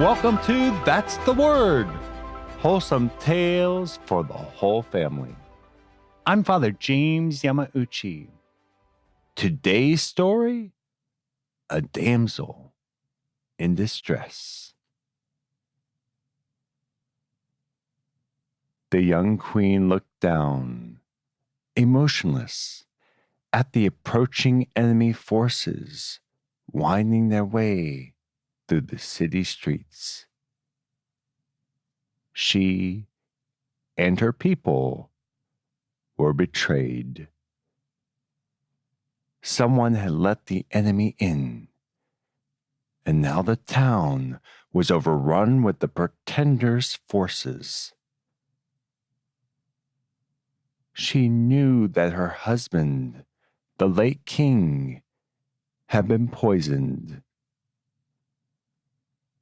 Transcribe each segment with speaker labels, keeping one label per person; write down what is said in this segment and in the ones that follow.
Speaker 1: Welcome to That's the Word, wholesome tales for the whole family. I'm Father James Yamauchi. Today's story, a damsel in distress. The young queen looked down, emotionless, at the approaching enemy forces winding their way through the city streets. She and her people were betrayed. Someone had let the enemy in, and now the town was overrun with the pretenders' forces. She knew that her husband, the late king, had been poisoned.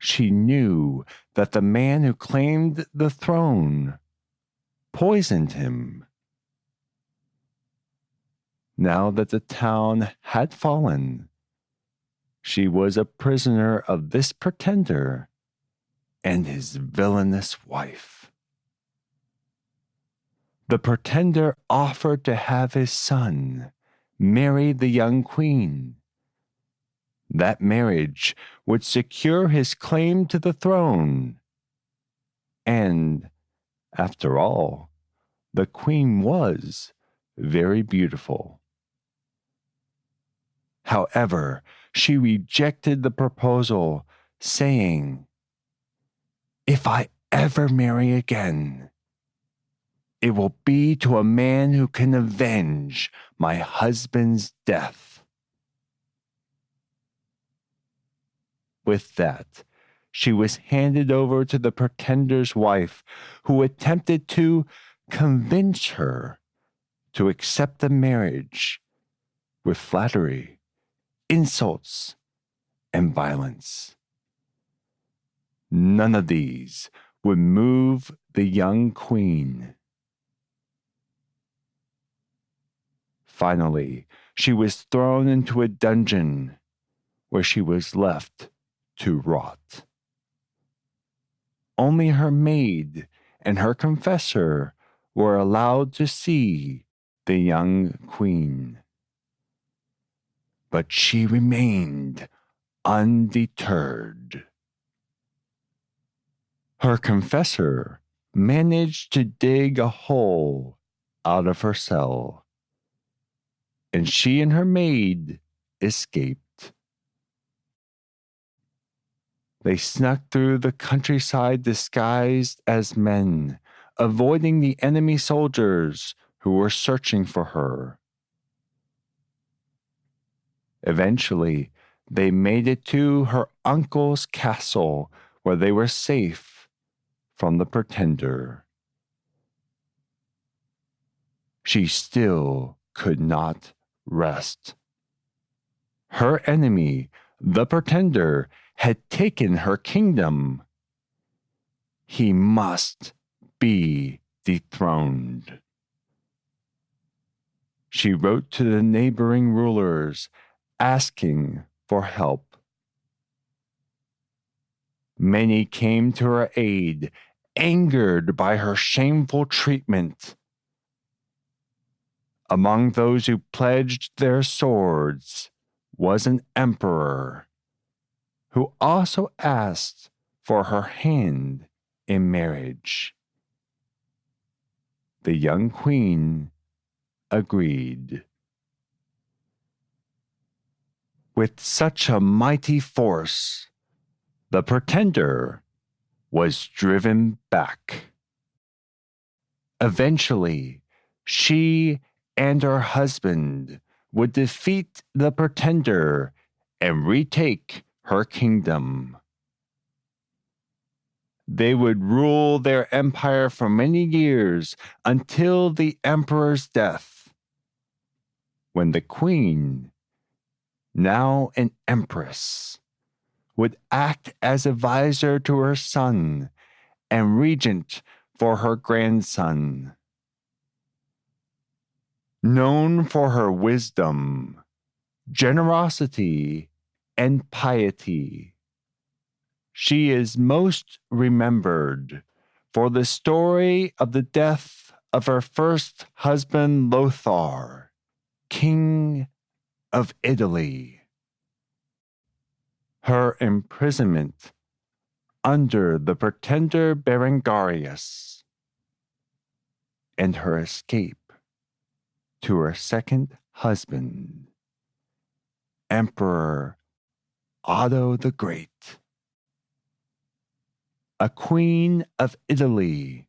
Speaker 1: She knew that the man who claimed the throne poisoned him. Now that the town had fallen, she was a prisoner of this pretender and his villainous wife. The pretender offered to have his son marry the young queen. That marriage would secure his claim to the throne. And, after all, the queen was very beautiful. However, she rejected the proposal, saying, "If I ever marry again, it will be to a man who can avenge my husband's death." With that, she was handed over to the pretender's wife, who attempted to convince her to accept the marriage with flattery, insults, and violence. None of these would move the young queen. Finally, she was thrown into a dungeon where she was left to rot. Only her maid and her confessor were allowed to see the young queen. But she remained undeterred. Her confessor managed to dig a hole out of her cell, and she and her maid escaped. They snuck through the countryside disguised as men, avoiding the enemy soldiers who were searching for her. Eventually, they made it to her uncle's castle, where they were safe from the pretender. She still could not rest. Her enemy, the pretender, had taken her kingdom. He must be dethroned. She wrote to the neighboring rulers, asking for help. Many came to her aid, angered by her shameful treatment. Among those who pledged their swords was an emperor, who also asked for her hand in marriage. The young queen agreed. With such a mighty force, the pretender was driven back. Eventually, she and her husband would defeat the pretender and retake her kingdom. They would rule their empire for many years until the emperor's death, when the queen, now an empress, would act as advisor to her son and regent for her grandson. Known for her wisdom, generosity, and piety, she is most remembered for the story of the death of her first husband, Lothar, King of Italy. Her imprisonment under the pretender Berengarius, and her escape to her second husband, Emperor Otto the Great, a queen of Italy,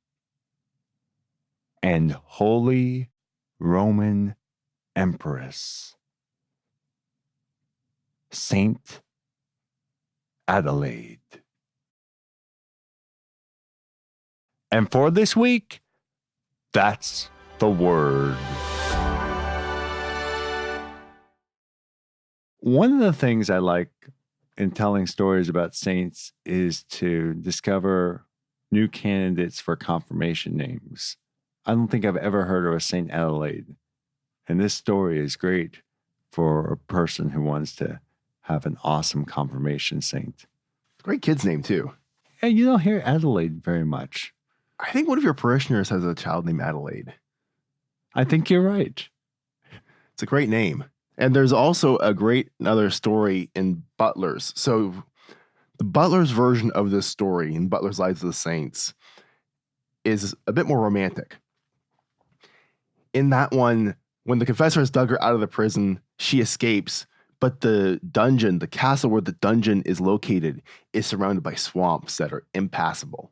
Speaker 1: and Holy Roman Empress, Saint Adelaide. And for this week, that's the word. One of the things I like in telling stories about saints is to discover new candidates for confirmation names. I don't think I've ever heard of a Saint Adelaide. And this story is great for a person who wants to have an awesome confirmation saint.
Speaker 2: Great kid's name, too.
Speaker 1: And you don't hear Adelaide very much.
Speaker 2: I think one of your parishioners has a child named Adelaide.
Speaker 1: I think you're right.
Speaker 2: It's a great name. And there's also another story in Butler's. So the Butler's version of this story in Butler's Lives of the Saints is a bit more romantic. In that one, when the confessor has dug her out of the prison, she escapes, but the dungeon, the castle where the dungeon is located, is surrounded by swamps that are impassable.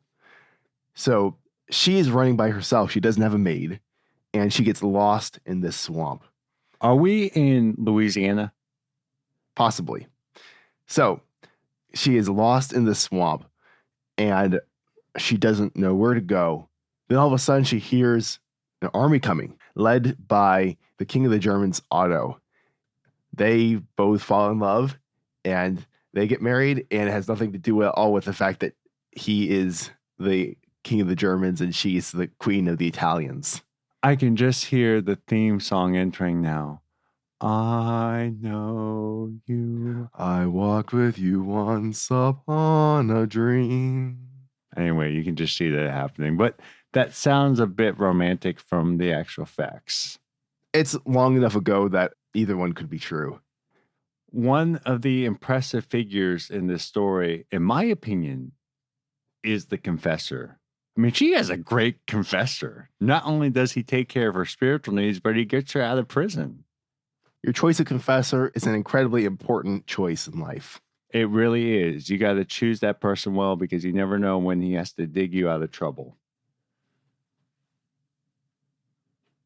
Speaker 2: So she is running by herself. She doesn't have a maid, and she gets lost in this swamp.
Speaker 1: Are we in Louisiana?
Speaker 2: Possibly. So she is lost in this swamp, and she doesn't know where to go. Then all of a sudden she hears an army coming, led by the king of the Germans, Otto. They both fall in love, and they get married, and it has nothing to do at all with the fact that he is the king of the Germans and she's the queen of the Italians.
Speaker 1: I can just hear the theme song entering now. I know you.
Speaker 2: I walked with you once upon a dream.
Speaker 1: Anyway, you can just see that happening. But that sounds a bit romantic from the actual facts.
Speaker 2: It's long enough ago that either one could be true.
Speaker 1: One of the impressive figures in this story, in my opinion, is the confessor. I mean, she has a great confessor. Not only does he take care of her spiritual needs, but he gets her out of prison.
Speaker 2: Your choice of confessor is an incredibly important choice in life.
Speaker 1: It really is. You got to choose that person well because you never know when he has to dig you out of trouble.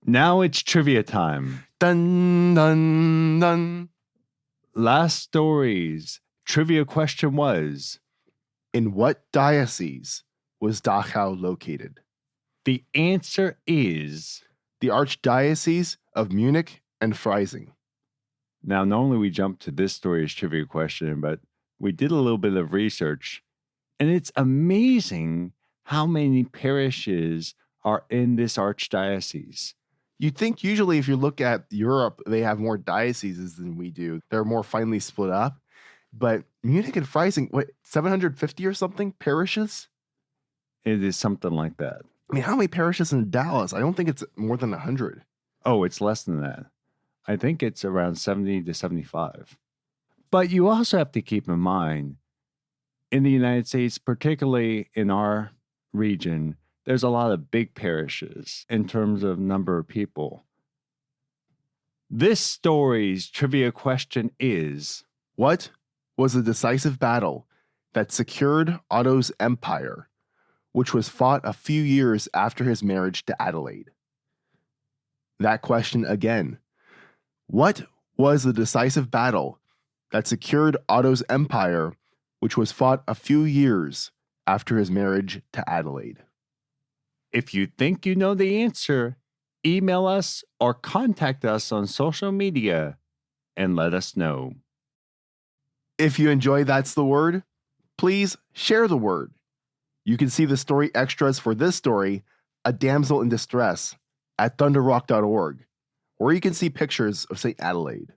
Speaker 1: Now it's trivia time.
Speaker 2: Dun, dun, dun.
Speaker 1: Last story's trivia question was,
Speaker 2: in what diocese was Dachau located?
Speaker 1: The answer is
Speaker 2: the Archdiocese of Munich and Freising.
Speaker 1: Now, normally we jump to this story's trivia question, but we did a little bit of research, and it's amazing how many parishes are in this archdiocese.
Speaker 2: You'd think usually if you look at Europe, they have more dioceses than we do. They're more finely split up. But Munich and Freising, 750 or something parishes?
Speaker 1: It is something like that.
Speaker 2: I mean, how many parishes in Dallas? I don't think it's more than 100.
Speaker 1: Oh, it's less than that. I think it's around 70 to 75. But you also have to keep in mind, in the United States, particularly in our region, there's a lot of big parishes in terms of number of people. This story's trivia question is,
Speaker 2: what was the decisive battle that secured Otto's empire, which was fought a few years after his marriage to Adelaide? That question again. What was the decisive battle that secured Otto's empire, which was fought a few years after his marriage to Adelaide?
Speaker 1: If you think you know the answer, email us or contact us on social media and let us know.
Speaker 2: If you enjoy That's the Word, please share the word. You can see the story extras for this story, A Damsel in Distress, at thunderrock.org, where you can see pictures of St. Adelaide.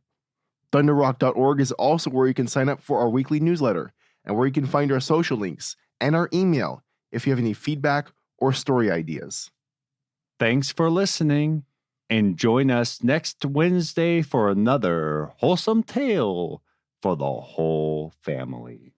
Speaker 2: Thunderrock.org is also where you can sign up for our weekly newsletter and where you can find our social links and our email if you have any feedback or story ideas.
Speaker 1: Thanks for listening, and join us next Wednesday for another wholesome tale for the whole family.